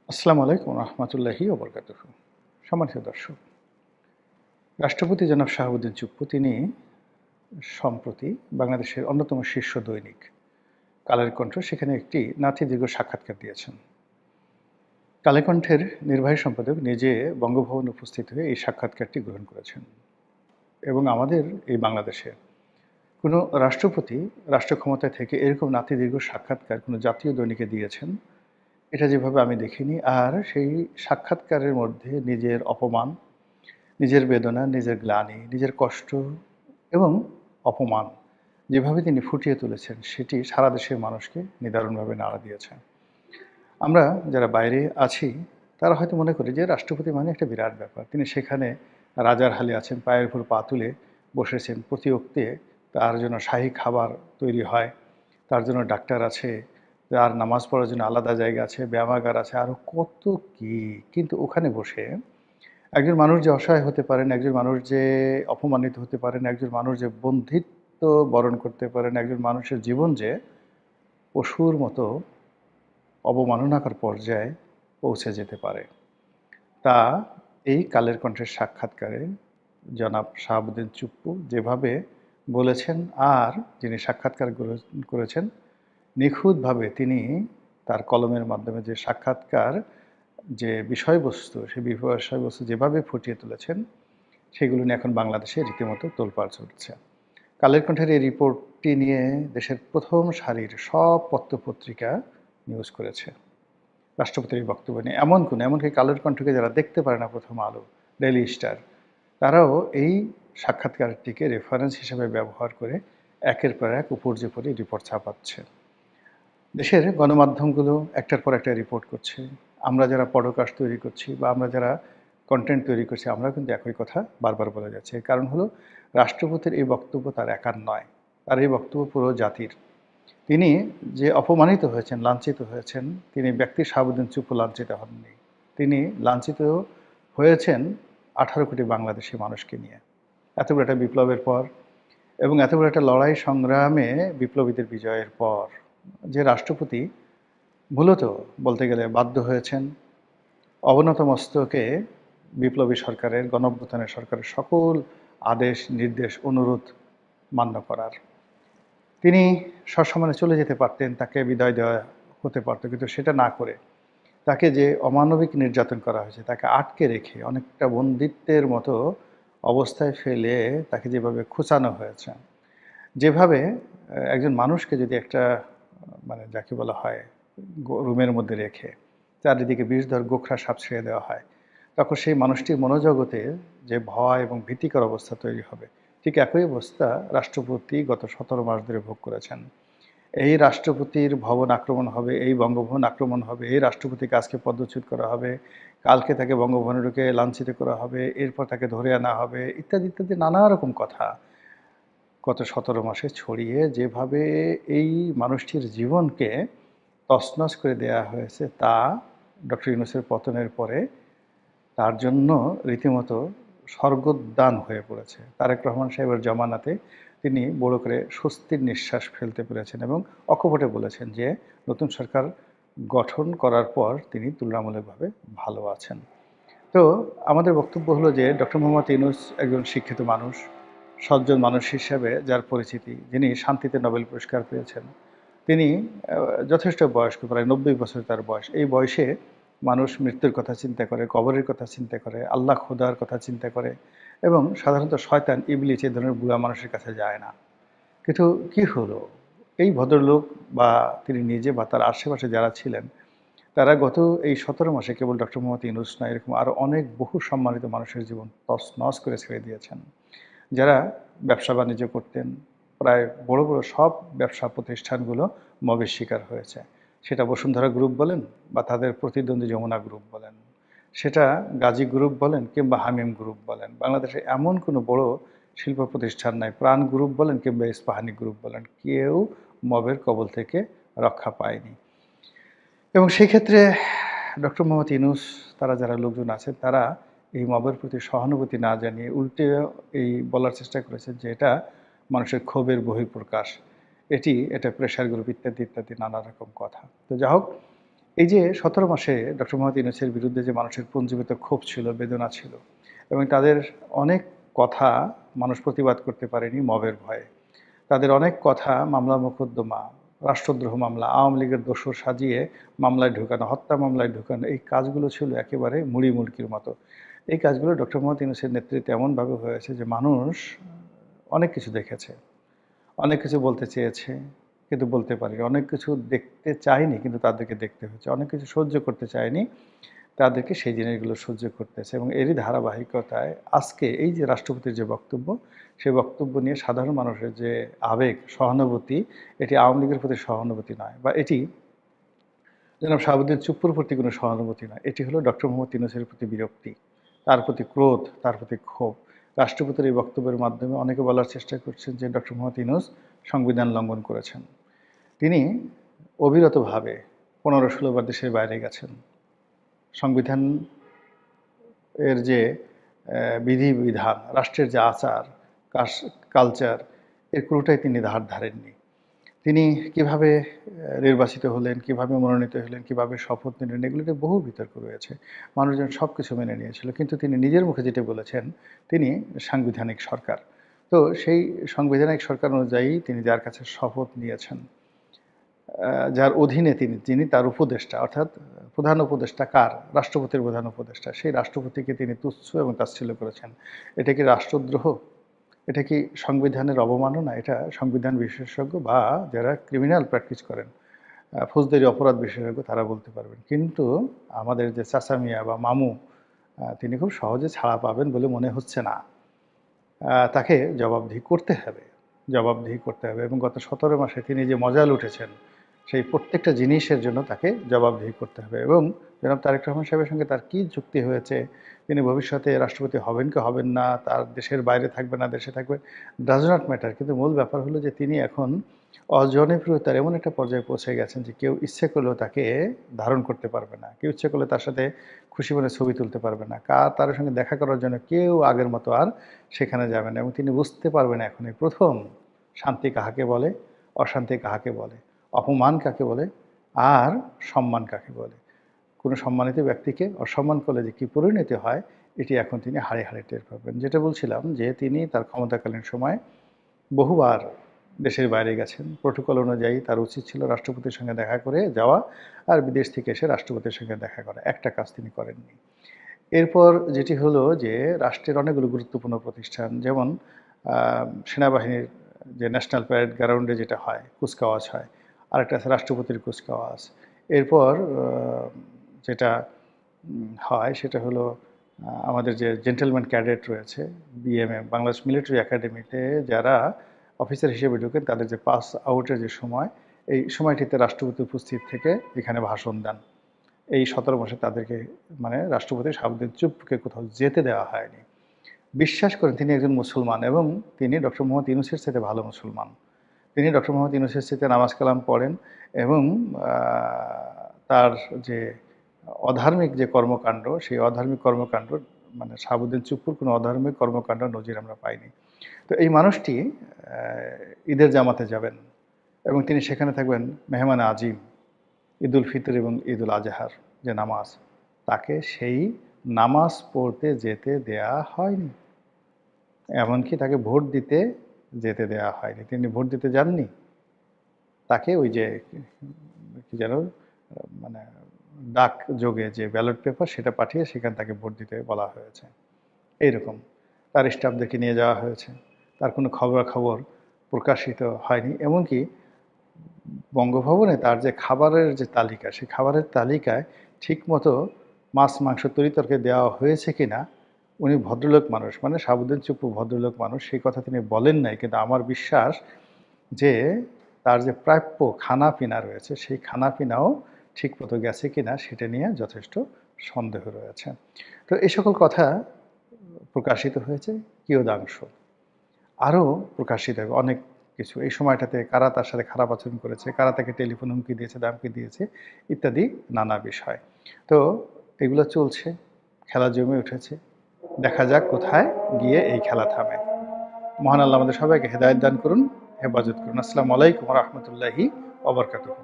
আসসালামু আলাইকুম রহমতুল্লাহি ওবরকাতুহু। সম্মানিত দর্শক, রাষ্ট্রপতি জনাব শাহাবুদ্দিন চুপ্পু তিনি সম্প্রতি বাংলাদেশের অন্যতম শীর্ষ দৈনিক কালের কণ্ঠ সেখানে একটি নাতিদীর্ঘ সাক্ষাৎকার দিয়েছেন। কালের কণ্ঠের নির্বাহী সম্পাদক নিজে বঙ্গভবনে উপস্থিত হয়ে এই সাক্ষাৎকারটি গ্রহণ করেছেন এবং আমাদের এই বাংলাদেশে কোনো রাষ্ট্রপতি রাষ্ট্র ক্ষমতায় থেকে এরকম নাতিদীর্ঘ সাক্ষাৎকার কোনো জাতীয় দৈনিকে দিয়েছেন এটা যেভাবে আমি দেখিনি। আর সেই সাক্ষাৎকারের মধ্যে নিজের অপমান, নিজের বেদনা, নিজের গ্লানি, নিজের কষ্ট এবং অপমান যেভাবে তিনি ফুটিয়ে তুলেছেন সেটি সারা দেশের মানুষকে নিদারুণভাবে নাড়া দিয়েছে। আমরা যারা বাইরে আছি তারা হয়তো মনে করি যে রাষ্ট্রপতি মানে একটা বিরাট ব্যাপার। তিনি সেখানে রাজার হালে আছেন, পায়ের উপর পা তুলে বসেছেন। প্রতি অক্তে তার জন্য শাহী খাবার তৈরি হয়, তার জন্য ডাক্তার আছে, তার নামাজ পড়ার জন্য আলাদা জায়গা আছে, ব্যায়ামাগার আছে, আরও কত কী। কিন্তু ওখানে বসে একজন মানুষ যে অসহায় হতে পারেন, একজন মানুষ যে অপমানিত হতে পারেন, একজন মানুষ যে বন্ধিত্ব বরণ করতে পারেন, একজন মানুষের জীবন যে পশুর মতো অবমাননাকর পর্যায়ে পৌঁছে যেতে পারে, তা এই কালের কণ্ঠের সাক্ষাৎকারে জনাব শাহাবুদ্দিন চুপ্পু যেভাবে বলেছেন, আর যিনি সাক্ষাৎকার গ্রহণ করেছেন নিখুঁতভাবে তিনি তার কলমের মাধ্যমে যে সাক্ষাৎকার যে বিষয়বস্তু, সেই বিষয়বস্তু যেভাবে ফুটিয়ে তুলেছেন সেগুলো নিয়ে এখন বাংলাদেশে রীতিমতো তোলপাড় চলছে। কালের কণ্ঠের এই রিপোর্টটি নিয়ে দেশের প্রথম সারির সব পত্রপত্রিকা নিউজ করেছে রাষ্ট্রপতির এই বক্তব্য নিয়ে। এমনকি কালের কণ্ঠকে যারা দেখতে পারে না, প্রথম আলো, ডেইলি স্টার, তারাও এই সাক্ষাৎকারটিকে রেফারেন্স হিসেবে ব্যবহার করে একের পর এক উপর্যে পরে রিপোর্ট ছাপাচ্ছে। দেশের গণমাধ্যমগুলো একটার পর একটা রিপোর্ট করছে। আমরা যারা পডকাস্ট তৈরি করছি বা আমরা যারা কন্টেন্ট তৈরি করছি, আমরা কিন্তু একই কথা বারবার বলে যাচ্ছি। এর কারণ হলো রাষ্ট্রপতির এই বক্তব্য তার একার নয়, তার এই বক্তব্য পুরো জাতির। তিনি যে অপমানিত হয়েছেন, লাঞ্ছিত হয়েছেন, তিনি ব্যক্তি শাহাবুদ্দিন চুপ্পু লাঞ্ছিত হননি। তিনি লাঞ্ছিত হয়েছেন 18 কোটি বাংলাদেশি মানুষকে নিয়ে। এত বড় একটা বিপ্লবের পর এবং এত বড় একটা লড়াই সংগ্রামে বিপ্লবীদের বিজয়ের পর যে রাষ্ট্রপতি মূলত বলতে গেলে বাধ্য হয়েছেন অবনত মস্তকে বিপ্লবী সরকারের, গণঅভ্যুত্থানের সরকারের সকল আদেশ, নির্দেশ, অনুরোধ মান্য করার। তিনি সসম্মানে চলে যেতে পারতেন, তাকে বিদায় দেওয়া হতে পারত, কিন্তু সেটা না করে তাকে যে অমানবিক নির্যাতন করা হয়েছে, তাকে আটকে রেখে অনেকটা বন্দিত্বের মতো অবস্থায় ফেলে তাকে যেভাবে খুঁচানো হয়েছে, যেভাবে একজন মানুষকে যদি একটা মানে যাকে বলা হয় রুমের মধ্যে রেখে চারিদিকে বিষধর গোখরা সাপ ছেড়ে দেওয়া হয়, তখন সেই মানুষটির মনোজগতে যে ভয় এবং ভীতিকর অবস্থা তৈরি হবে, ঠিক একই অবস্থা রাষ্ট্রপতি গত 17 মাস ধরে ভোগ করেছেন। এই রাষ্ট্রপতির ভবন আক্রমণ হবে, এই বঙ্গভবন আক্রমণ হবে, এই রাষ্ট্রপতিকে আজকে পদচ্যুত করা হবে, কালকে তাকে বঙ্গভবনে ঢুকে লাঞ্ছিত করা হবে, এরপর তাকে ধরে আনা হবে, ইত্যাদি ইত্যাদি নানা রকম কথা গত 17 মাসে ছড়িয়ে যেভাবে এই মানুষটির জীবনকে তছনছ করে দেয়া হয়েছে, তা ডক্টর ইউনূসের পতনের পরে তার জন্য রীতিমতো স্বর্গোদ্যান হয়ে পড়েছে। তারেক রহমান সাহেবের জমানাতে তিনি বড় করে স্বস্তির নিঃশ্বাস ফেলতে পেরেছেন এবং অকপটে বলেছেন যে নতুন সরকার গঠন করার পর তিনি তুলনামূলকভাবে ভালো আছেন। তো আমাদের বক্তব্য হলো যে ডক্টর মোহাম্মদ ইউনূস একজন শিক্ষিত মানুষ, সজ্জন মানুষ হিসেবে যার পরিচিতি, যিনি শান্তিতে নোবেল পুরস্কার পেয়েছেন, তিনি যথেষ্ট বয়স্ক, প্রায় 90 বছর তার বয়স। এই বয়সে মানুষ মৃত্যুর কথা চিন্তা করে, কবরের কথা চিন্তা করে, আল্লাহ খোদার কথা চিন্তা করে এবং সাধারণত শয়তান, ইবলিস এই ধরনের বুড়া মানুষের কাছে যায় না। কিন্তু কি হলো, এই ভদ্রলোক বা তিনি নিজে বা তার আশেপাশে যারা ছিলেন, তারা গত এই 17 মাসে কেবল ডক্টর মোহাম্মদ ইউনূস নয়, এরকম আরও অনেক বহু সম্মানিত মানুষের জীবন তছনছ করে ছেড়ে দিয়েছেন, যারা ব্যবসা বাণিজ্য করতেন। প্রায় বড় বড় সব ব্যবসা প্রতিষ্ঠানগুলো মবের শিকার হয়েছে। সেটা বসুন্ধরা গ্রুপ বলেন বা তাদের প্রতিদ্বন্দ্বী যমুনা গ্রুপ বলেন, সেটা গাজী গ্রুপ বলেন কিংবা হামিম গ্রুপ বলেন, বাংলাদেশে এমন কোনো বড় শিল্প প্রতিষ্ঠান নাই, প্রাণ গ্রুপ বলেন কিংবা ইস্পাহানি গ্রুপ বলেন, কেউ মবের কবল থেকে রক্ষা পায়নি। এবং সেই ক্ষেত্রে ডক্টর মোহাম্মদ ইউনূস তারা যারা লোকজন আছেন, তারা এই মবের প্রতি সহানুভূতি না জানিয়ে উল্টে এই বলার চেষ্টা করেছেন যে এটা মানুষের ক্ষোভের বহিঃপ্রকাশ, এটা প্রেশার গ্রুপ, ইত্যাদি ইত্যাদি নানা রকম কথা। তো যা হোক, এই যে 17 মাসে ডক্টর মোহাম্মদ ইউনূসের বিরুদ্ধে যে মানুষের পুঞ্জীভূত ক্ষোভ ছিল, বেদনা ছিল এবং তাদের অনেক কথা মানুষ প্রতিবাদ করতে পারেনি মবের ভয়ে। তাদের অনেক কথা মামলা মোকদ্দমা, রাষ্ট্রদ্রোহ মামলা, আওয়ামী লীগের দোসর সাজিয়ে মামলায় ঢোকানো, হত্যা মামলায় ঢোকানো, এই কাজগুলো ছিল একেবারে মুড়ি মুড়কির মতো। এই কাজগুলো ডক্টর মোহাম্মদ ইউনূসের নেতৃত্বে এমনভাবে হয়েছে যে মানুষ অনেক কিছু দেখেছে, অনেক কিছু বলতে চেয়েছে কিন্তু বলতে পারেনি, অনেক কিছু দেখতে চায়নি কিন্তু তাদেরকে দেখতে হয়েছে, অনেক কিছু সহ্য করতে চায়নি তাদেরকে সেই জিনিসগুলো সহ্য করতেছে। এবং এরই ধারাবাহিকতায় আজকে এই যে রাষ্ট্রপতির যে বক্তব্য, সেই বক্তব্য নিয়ে সাধারণ মানুষের যে আবেগ, সহানুভূতি, এটি আওয়ামী লীগের প্রতি সহানুভূতি নয়, বা এটি জনাব শাহাবুদ্দিন চুপ্পুর প্রতি কোনো সহানুভূতি নয়, এটি হলো ডক্টর মোহাম্মদ ইউনূসের প্রতি বিরক্তি, তার প্রতি ক্রোধ, তার প্রতি ক্ষোভ। রাষ্ট্রপতির এই বক্তব্যের মাধ্যমে অনেকে বলার চেষ্টা করছেন যে ডক্টর মোহাম্মদ ইউনূস সংবিধান লঙ্ঘন করেছেন। তিনি অবিরতভাবে 15-16 বার দেশের বাইরে গেছেন। সংবিধান এর যে বিধিবিধান, রাষ্ট্রের যে আচার, কালচার, এর কোনোটাই তিনি ধার ধারেননি। তিনি কিভাবে নির্বাচিত হলেন, কিভাবে মনোনীত হলেন, কিভাবে শপথ নিলেন, এগুলোতে বহু বিতর্ক রয়েছে। মানুষজন সব কিছু মেনে নিয়েছিল। কিন্তু তিনি নিজের মুখে যেটা বলেছেন, তিনি সাংবিধানিক সরকার। তো সেই সাংবিধানিক সরকার অনুযায়ী তিনি যার কাছে শপথ নিয়েছেন, যার অধীনে যিনি তার উপদেষ্টা, অর্থাৎ প্রধান উপদেষ্টা কার? রাষ্ট্রপতির প্রধান উপদেষ্টা। সেই রাষ্ট্রপতিকে তিনি তুচ্ছ এবং তাচ্ছিল্য করেছেন। এটা কি রাষ্ট্রদ্রোহ? এটা কি সংবিধানের অবমাননা? এটা সংবিধান বিশেষজ্ঞ বা যারা ক্রিমিনাল প্র্যাকটিস করেন, ফৌজদারি অপরাধ বিশেষজ্ঞ, তারা বলতে পারবেন। কিন্তু আমাদের যে চাচা মিয়া বা মামু, তিনি খুব সহজে ছাড়া পাবেন বলে মনে হচ্ছে না। তাকে জবাবদিহি করতে হবে, জবাবদিহি করতে হবে। এবং গত 17 মাসে তিনি যে মজা লুটেছেন, সেই প্রত্যেকটা জিনিসের জন্য তাকে জবাবদিহি করতে হবে। এবং জনাব তারেক রহমান সাহেবের সঙ্গে তার কী যুক্তি হয়েছে, তিনি ভবিষ্যতে রাষ্ট্রপতি হবেন কি হবেন না, তার দেশের বাইরে থাকবে না দেশে থাকবে, ডাজ নট ম্যাটার। কিন্তু মূল ব্যাপার হলো যে তিনি এখন অজনপ্রিয়তার এমন একটা পর্যায়ে পৌঁছে গেছেন যে কেউ ইচ্ছে করলেও তাকে ধারণ করতে পারবে না, কেউ ইচ্ছে করলে তার সাথে খুশি মনে ছবি তুলতে পারবে না, তার সঙ্গে দেখা করার জন্য কেউ আগের মতো আর সেখানে যাবে না। এবং তিনি বুঝতে পারবেন এখন এই প্রথম শান্তি কাহাকে বলে, অশান্তি কাহাকে বলে, অপমান কাকে বলে, আর সম্মান কাকে বলে। কোনো সম্মানিত ব্যক্তিকে অসম্মান করলে যে কী পরিণতি হয়, এটি এখন তিনি হাড়ে হাড়ে টের পাবেন। যেটা বলছিলাম যে তিনি তার ক্ষমতাকালীন সময় বহুবার দেশের বাইরে গেছেন। প্রোটোকল অনুযায়ী তার উচিত ছিল রাষ্ট্রপতির সঙ্গে দেখা করে যাওয়া আর বিদেশ থেকে এসে রাষ্ট্রপতির সঙ্গে দেখা করা। একটা কাজ তিনি করেননি। এরপর যেটি হলো যে রাষ্ট্রের অনেকগুলো গুরুত্বপূর্ণ প্রতিষ্ঠান, যেমন সেনাবাহিনীর যে ন্যাশনাল প্যারেড গ্রাউন্ডে যেটা হয়, কুচকাওয়াজ হয়, আরেকটা আছে রাষ্ট্রপতির কুচকাওয়াজ। এরপর যেটা হয় সেটা হলো আমাদের যে জেন্টেলম্যান ক্যাডেট রয়েছে, বিএমএ, বাংলাদেশ মিলিটারি একাডেমিতে যারা অফিসার হিসেবে ঢোকেন, তাদের যে পাস আউটের যে সময়, এই সময়টিতে রাষ্ট্রপতি উপস্থিত থেকে এখানে ভাষণ দেন। এই 17 মাসে তাদেরকে, মানে রাষ্ট্রপতি শাহাবুদ্দিন চুপ্পুকে কোথাও যেতে দেওয়া হয়নি। বিশ্বাস করেন তিনি একজন মুসলমান এবং তিনি ডক্টর মোহাম্মদ ইউনূসের চাইতে ভালো মুসলমান। তিনি ডক্টর মোহাম্মদ ইউনূসের চাইতে নামাজ কালাম পড়েন এবং তার যে অধার্মিক যে কর্মকাণ্ড, সেই অধার্মিক কর্মকাণ্ড, মানে শাহাবুদ্দিন চুপ্পুর কোনো অধার্মিক কর্মকাণ্ড নজির আমরা পাইনি। তো এই মানুষটি ঈদের জামাতে যাবেন এবং তিনি সেখানে থাকবেন মেহমান আজিম, ঈদুল ফিতর এবং ঈদুল আজহার যে নামাজ, তাকে সেই নামাজ পড়তে যেতে দেয়া হয়নি। এমনকি তাকে ভোট দিতে যেতে দেয়া হয়নি। তিনি ভোট দিতে যাননি। তাকে ওই যে কি যেন, মানে ডাক যোগে যে ব্যালট পেপার, সেটা পাঠিয়ে সেখানে তাকে ভোট দিতে বলা হয়েছে। এইরকম তার স্টাফদেরকে নিয়ে যাওয়া হয়েছে। তার কোনো খবরাখবর প্রকাশিত হয়নি। এমনকি বঙ্গভবনে তার যে খাবারের যে তালিকা, সেই খাবারের তালিকায় ঠিকমতো মাছ, মাংস, তরিতরকারি দেওয়া হয়েছে কিনা, উনি ভদ্রলোক মানুষ, মানে শাহাবুদ্দিন চুপ্পু ভদ্রলোক মানুষ, সেই কথা তিনি বলেন নাই। কিন্তু আমার বিশ্বাস যে তার যে প্রাপ্য খানাপিনা রয়েছে, সেই খানাপিনাও ঠিকমতো গেছে কিনা সেটা নিয়ে যথেষ্ট সন্দেহ রয়েছে। তো এই সকল কথা প্রকাশিত হয়েছে কিয়দাংশ, আরও প্রকাশিত হবে অনেক কিছু। এই সময়টাতে কারা তার সাথে খারাপ আচরণ করেছে, কারা তাকে টেলিফোন হুমকি দিয়েছে, দামকি দিয়েছে, ইত্যাদি নানা বিষয়। তো এগুলো চলছে, খেলা জমে উঠেছে। দেখা যাক কোথায় গিয়ে এই খেলা থামে। মহান আল্লাহ আমাদের সবাইকে হেদায়েত দান করুন, হেফাজত করুন। আসসালামু আলাইকুম ওয়া রাহমাতুল্লাহি ওয়া বারাকাতুহু।